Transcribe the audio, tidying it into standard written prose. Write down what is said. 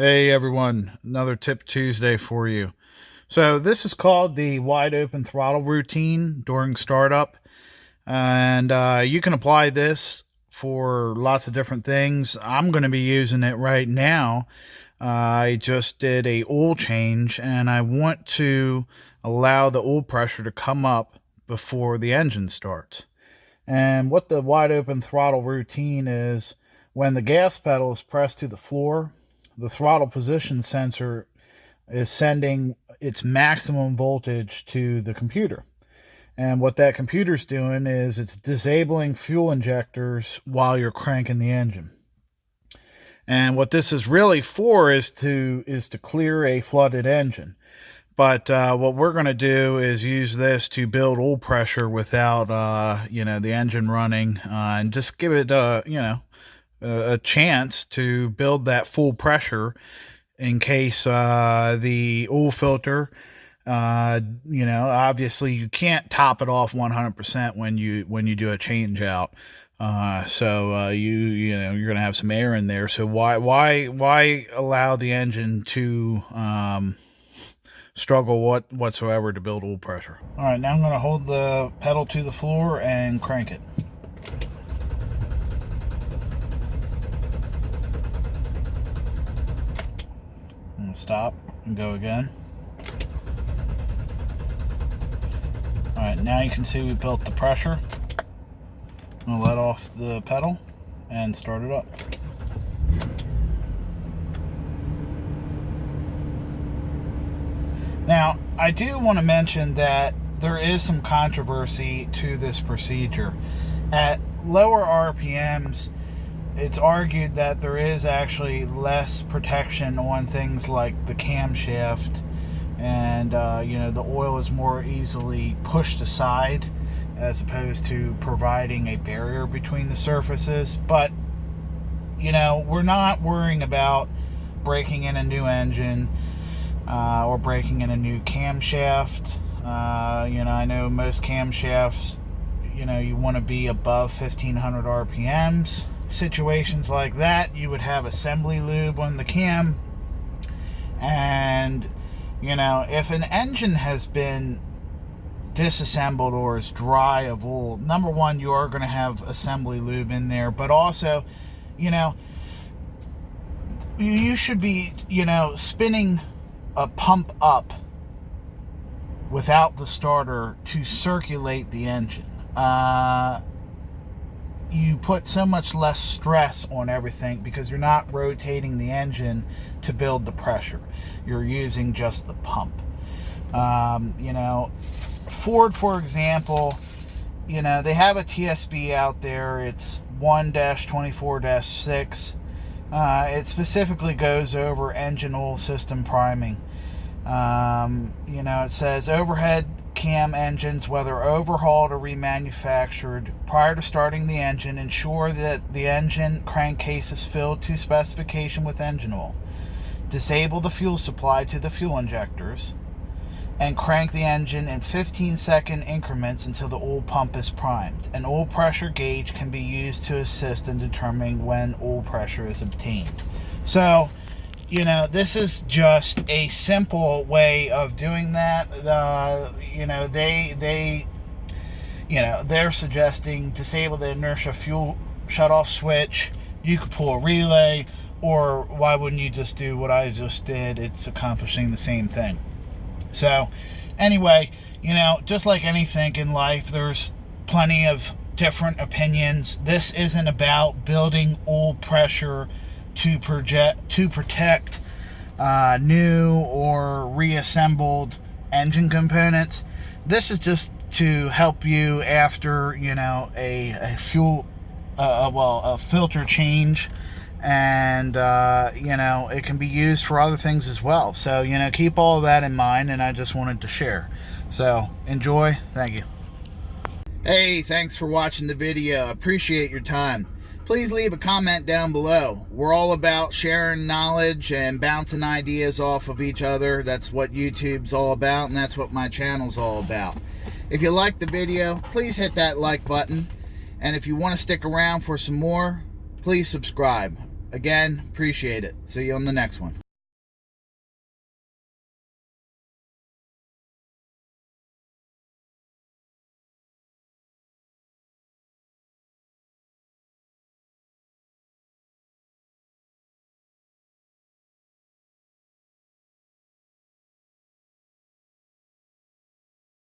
Hey everyone, another Tip Tuesday for you. So this is called the wide open throttle routine during startup, and you can apply this for lots of different things. I'm going to be using it right now. I just did a oil change and I want to allow the oil pressure to come up before the engine starts. And what the wide open throttle routine is, when the gas pedal is pressed to the floor, the throttle position sensor is sending its maximum voltage to the computer. And what that computer's doing is it's disabling fuel injectors while you're cranking the engine. And what this is really for is to clear a flooded engine. But what we're going to do is use this to build oil pressure without, the engine running, and just give it, a chance to build that full pressure in case the oil filter, obviously you can't top it off 100% when you do a change out. So you're going to have some air in there. So why allow the engine to struggle whatsoever to build oil pressure? All right, now I'm going to hold the pedal to the floor and crank it. Stop and go again. Alright, now you can see we built the pressure. I'm going to let off the pedal and start it up. Now, I do want to mention that there is some controversy to this procedure. At lower RPMs, it's argued that there is actually less protection on things like the camshaft, and the oil is more easily pushed aside as opposed to providing a barrier between the surfaces. But we're not worrying about breaking in a new engine or breaking in a new camshaft. I know most camshafts, you want to be above 1500 RPMs. Situations like that, you would have assembly lube on the cam. And if an engine has been disassembled or is dry of oil, number one, you are going to have assembly lube in there, but also you should be spinning a pump up without the starter to circulate the engine. You put so much less stress on everything because you're not rotating the engine to build the pressure. You're using just the pump. Ford, for example, they have a TSB out there. It's 1-24-6. It specifically goes over engine oil system priming. It says overhead cam engines, whether overhauled or remanufactured, prior to starting the engine, ensure that the engine crankcase is filled to specification with engine oil. Disable the fuel supply to the fuel injectors and crank the engine in 15-second increments until the oil pump is primed. An oil pressure gauge can be used to assist in determining when oil pressure is obtained. So this is just a simple way of doing that. They're suggesting disable the inertia fuel shutoff switch. You could pull a relay, or why wouldn't you just do what I just did? It's accomplishing the same thing. So anyway, just like anything in life, there's plenty of different opinions. This isn't about building oil pressure to protect new or reassembled engine components. This is just to help you after a fuel a filter change, and it can be used for other things as well. So keep all of that in mind, and I just wanted to share. So enjoy. Thank you. Hey, thanks for watching the video. Appreciate your time. Please leave a comment down below. We're all about sharing knowledge and bouncing ideas off of each other. That's what YouTube's all about, and that's what my channel's all about. If you liked the video, please hit that like button. And if you want to stick around for some more, please subscribe. Again, appreciate it. See you on the next one.